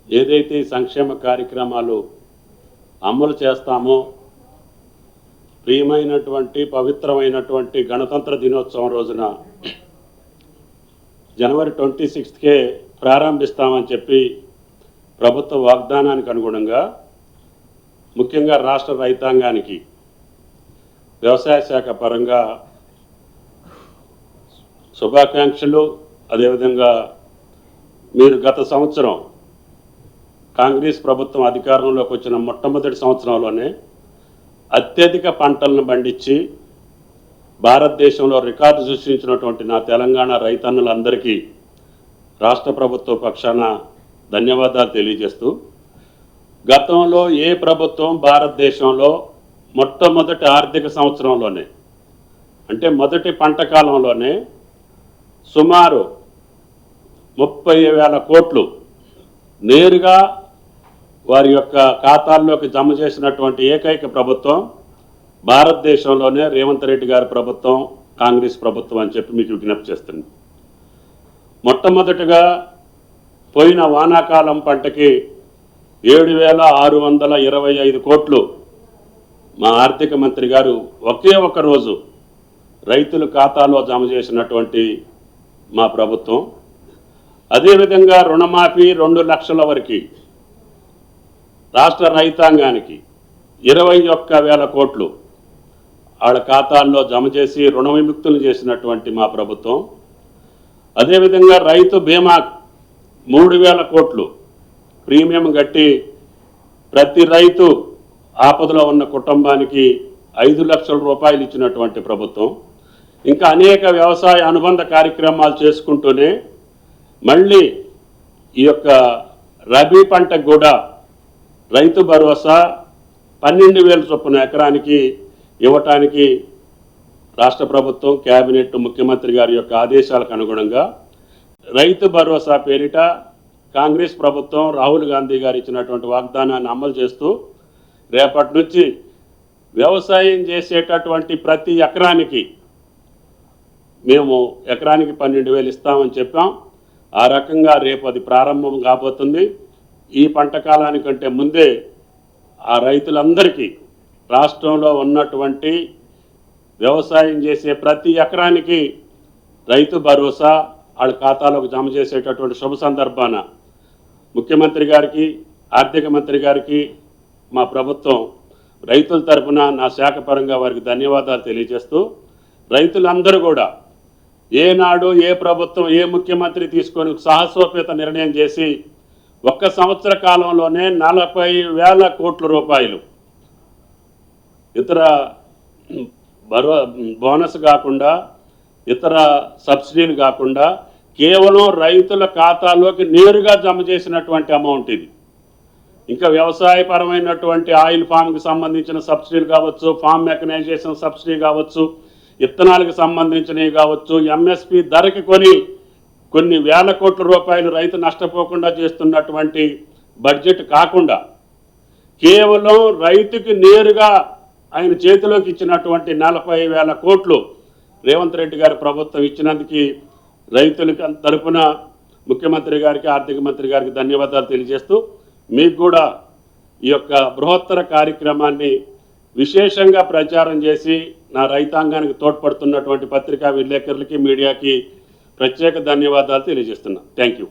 ఏదైతే సంక్షేమ కార్యక్రమాలు అమలు చేస్తామో ప్రియమైనటువంటి పవిత్రమైనటువంటి గణతంత్ర దినోత్సవం రోజున జనవరి 26కే ప్రారంభిస్తామని చెప్పి ప్రభుత్వ వాగ్దానానికి అనుగుణంగా ముఖ్యంగా రాష్ట్ర రైతాంగానికి వ్యవసాయ శాఖ పరంగా శుభాకాంక్షలు. అదేవిధంగా మీరు గత సంవత్సరం కాంగ్రెస్ ప్రభుత్వం అధికారంలోకి వచ్చిన మొట్టమొదటి సంవత్సరంలోనే అత్యధిక పంటలను పండించి భారతదేశంలో రికార్డు సృష్టించినటువంటి నా తెలంగాణ రైతన్నులందరికీ రాష్ట్ర ప్రభుత్వ పక్షాన ధన్యవాదాలు తెలియజేస్తూ, గతంలో ఏ ప్రభుత్వం భారతదేశంలో మొట్టమొదటి ఆర్థిక సంవత్సరంలోనే అంటే మొదటి పంట కాలంలోనే సుమారు 30,000 కోట్లు నేరుగా వారి యొక్క ఖాతాల్లోకి జమ చేసినటువంటి ఏకైక ప్రభుత్వం భారతదేశంలోనే రేవంత్ రెడ్డి గారి ప్రభుత్వం, కాంగ్రెస్ ప్రభుత్వం అని చెప్పి మీకు విజ్ఞప్తి చేస్తుంది. మొట్టమొదటిగా పోయిన వానాకాలం పంటకి 7,625 కోట్లు మా ఆర్థిక మంత్రి గారు ఒకే ఒక రోజు రైతుల ఖాతాలో జమ చేసినటువంటి మా ప్రభుత్వం. అదేవిధంగా రుణమాఫీ 2 లక్షల వరకు రాష్ట్ర రైతాంగానికి 21,000 కోట్లు వాళ్ళ ఖాతాల్లో జమ చేసి రుణ విముక్తులు చేసినటువంటి మా ప్రభుత్వం. అదేవిధంగా రైతు బీమా 3,000 కోట్లు ప్రీమియం కట్టి ప్రతి రైతు ఆపదలో ఉన్న కుటుంబానికి 5 లక్షల రూపాయలు ఇచ్చినటువంటి ప్రభుత్వం. ఇంకా అనేక వ్యవసాయ అనుబంధ కార్యక్రమాలు చేసుకుంటూనే మళ్ళీ ఈ యొక్క రబీ పంటకు కూడా రైతు భరోసా 12,000 చొప్పున ఎకరానికి ఇవ్వటానికి రాష్ట్ర ప్రభుత్వం, కేబినెట్, ముఖ్యమంత్రి గారి యొక్క ఆదేశాలకు అనుగుణంగా రైతు భరోసా పేరిట కాంగ్రెస్ ప్రభుత్వం రాహుల్ గాంధీ గారు ఇచ్చినటువంటి వాగ్దానాన్ని అమలు చేస్తూ రేపటి నుంచి వ్యవసాయం చేసేటటువంటి ప్రతి ఎకరానికి మేము ఎకరానికి 12,000 ఇస్తామని చెప్పాం. ఆ రకంగా రేపు అది ప్రారంభం కాబోతుంది. ఈ పంట కాలానికంటే ముందే ఆ రైతులందరికీ రాష్ట్రంలో ఉన్నటువంటి వ్యవసాయం చేసే ప్రతి ఎకరానికి రైతు భరోసా వాళ్ళ ఖాతాలోకి జమ చేసేటటువంటి శుభ సందర్భాన ముఖ్యమంత్రి గారికి, ఆర్థిక మంత్రి గారికి మా ప్రభుత్వం రైతుల తరఫున నా శాఖ పరంగా వారికి ధన్యవాదాలు తెలియజేస్తూ, రైతులందరూ కూడా ఏనాడు ఏ ప్రభుత్వం ఏ ముఖ్యమంత్రి తీసుకొని సాహసోపేత నిర్ణయం చేసి 1 సంవత్సర కాలంలోనే 40,000 కోట్ల రూపాయలు ఇతర బోనస్ కాకుండా, ఇతర సబ్సిడీలు కాకుండా కేవలం రైతుల ఖాతాలోకి నేరుగా జమ చేసినటువంటి అమౌంట్ ఇది. ఇంకా వ్యవసాయపరమైనటువంటి ఆయిల్ ఫామ్కి సంబంధించిన సబ్సిడీలు కావచ్చు, ఫామ్ మెకనైజేషన్ సబ్సిడీ కావచ్చు, విత్తనాలకు సంబంధించినవి కావచ్చు, ఎంఎస్పి ధరకి కొన్ని వేల కోట్ల రూపాయలు రైతు నష్టపోకుండా చేస్తున్నటువంటి బడ్జెట్ కాకుండా కేవలం రైతుకి నేరుగా ఆయన చేతిలోకి ఇచ్చినటువంటి 40,000 కోట్లు రేవంత్ రెడ్డి గారి ప్రభుత్వం ఇచ్చినందుకు రైతులకి తరపున ముఖ్యమంత్రి గారికి, ఆర్థిక మంత్రి గారికి ధన్యవాదాలు తెలియజేస్తూ, మీకు కూడా ఈ యొక్క బృహత్తర కార్యక్రమాన్ని విశేషంగా ప్రచారం చేసి నా రైతాంగానికి తోడ్పడుతున్నటువంటి పత్రికా విలేకరులకి, మీడియాకి ప్రత్యేక ధన్యవాదాలు తెలియజేస్తున్నా. Thank you.